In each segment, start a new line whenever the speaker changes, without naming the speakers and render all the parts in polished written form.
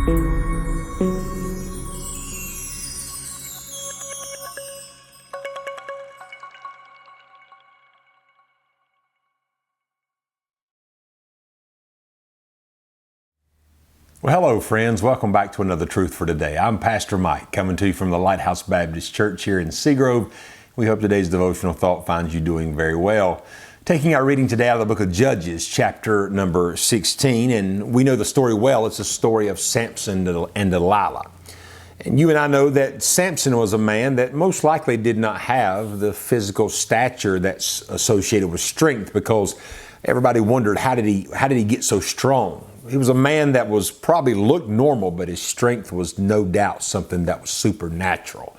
Well, hello friends. Welcome back to another Truth for Today. I'm Pastor Mike, coming to you from the Lighthouse Baptist Church here in Seagrove. We hope today's devotional thought finds you doing very well. Taking our reading today out of the book of Judges, chapter number 16, and we know the story well. It's a story of Samson and Delilah. And you and I know that Samson was a man that most likely did not have the physical stature that's associated with strength, because everybody wondered, how did he get so strong? He was a man that was probably looked normal, but his strength was no doubt something that was supernatural.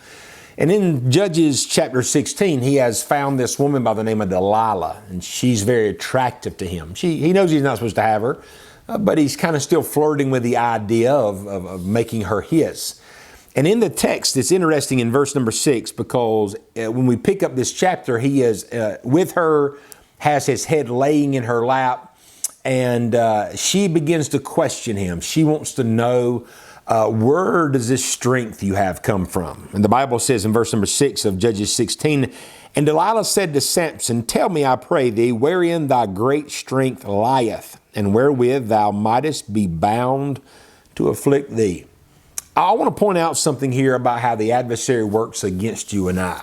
And in Judges chapter 16, he has found this woman by the name of Delilah, and she's very attractive to him. He knows he's not supposed to have her, but he's kind of still flirting with the idea of making her his. And in the text, it's interesting in verse number 6, because when we pick up this chapter, he is with her, has his head laying in her lap, and she begins to question him. She wants to know, where does this strength you have come from? And the Bible says in verse number 6 of Judges 16, "And Delilah said to Samson, Tell me, I pray thee, wherein thy great strength lieth, and wherewith thou mightest be bound to afflict thee." I want to point out something here about how the adversary works against you and I.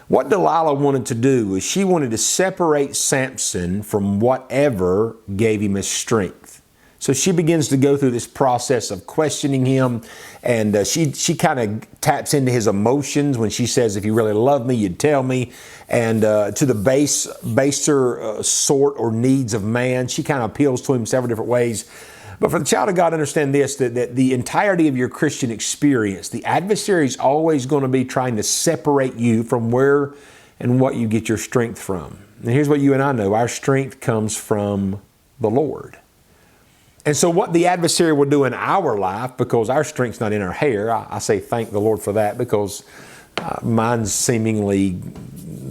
What Delilah wanted to do is she wanted to separate Samson from whatever gave him his strength. So she begins to go through this process of questioning him, and she kind of taps into his emotions when she says, "If you really love me, you'd tell me." And to the baser sort or needs of man, she kind of appeals to him several different ways. But for the child of God, understand this, that the entirety of your Christian experience, the adversary is always going to be trying to separate you from where and what you get your strength from. And here's what you and I know. Our strength comes from the Lord. And so what the adversary will do in our life, because our strength's not in our hair, I say thank the Lord for that, because mine's seemingly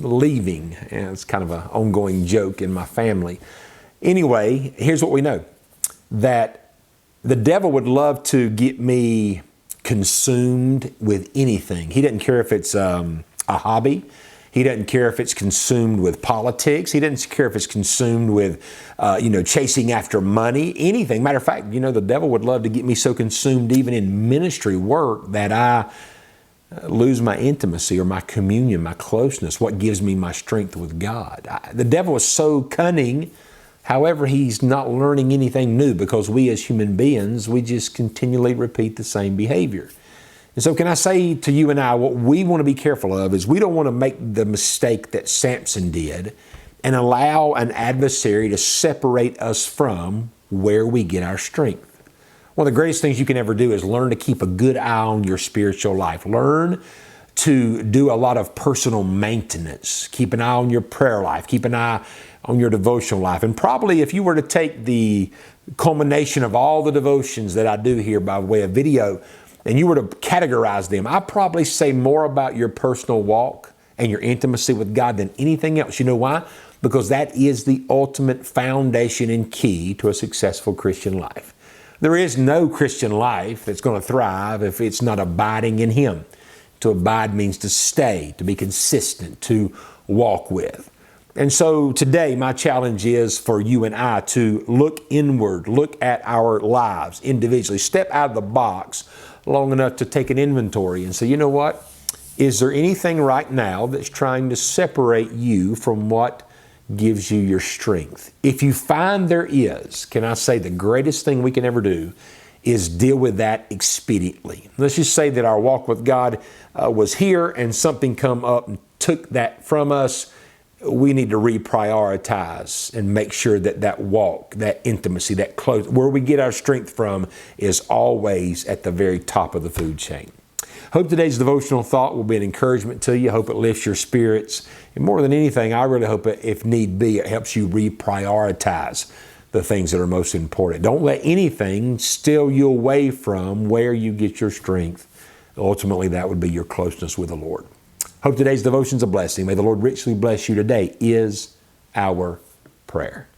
leaving. And it's kind of an ongoing joke in my family. Anyway, here's what we know. That the devil would love to get me consumed with anything. He doesn't care if it's a hobby. He doesn't care if it's consumed with politics. He doesn't care if it's consumed with, chasing after money, anything. Matter of fact, the devil would love to get me so consumed even in ministry work that I lose my intimacy or my communion, my closeness, what gives me my strength with God. The devil is so cunning. However, he's not learning anything new, because we as human beings, we just continually repeat the same behavior. And so can I say to you and I, what we want to be careful of is we don't want to make the mistake that Samson did and allow an adversary to separate us from where we get our strength. One of the greatest things you can ever do is learn to keep a good eye on your spiritual life. Learn to do a lot of personal maintenance. Keep an eye on your prayer life. Keep an eye on your devotional life. And probably if you were to take the culmination of all the devotions that I do here by way of video, and you were to categorize them, I'd probably say more about your personal walk and your intimacy with God than anything else. You know why? Because that is the ultimate foundation and key to a successful Christian life. There is no Christian life that's going to thrive if it's not abiding in Him. To abide means to stay, to be consistent, to walk with. And so today, my challenge is for you and I to look inward, look at our lives individually, step out of the box long enough to take an inventory and say, you know what? Is there anything right now that's trying to separate you from what gives you your strength? If you find there is, can I say the greatest thing we can ever do is deal with that expediently. Let's just say that our walk with God was here and something come up and took that from us. We need to reprioritize and make sure that that walk, that intimacy, that close, where we get our strength from is always at the very top of the food chain. Hope today's devotional thought will be an encouragement to you. Hope it lifts your spirits. And more than anything, I really hope it, if need be, it helps you reprioritize the things that are most important. Don't let anything steal you away from where you get your strength. Ultimately, that would be your closeness with the Lord. Hope today's devotion is a blessing. May the Lord richly bless you today is our prayer.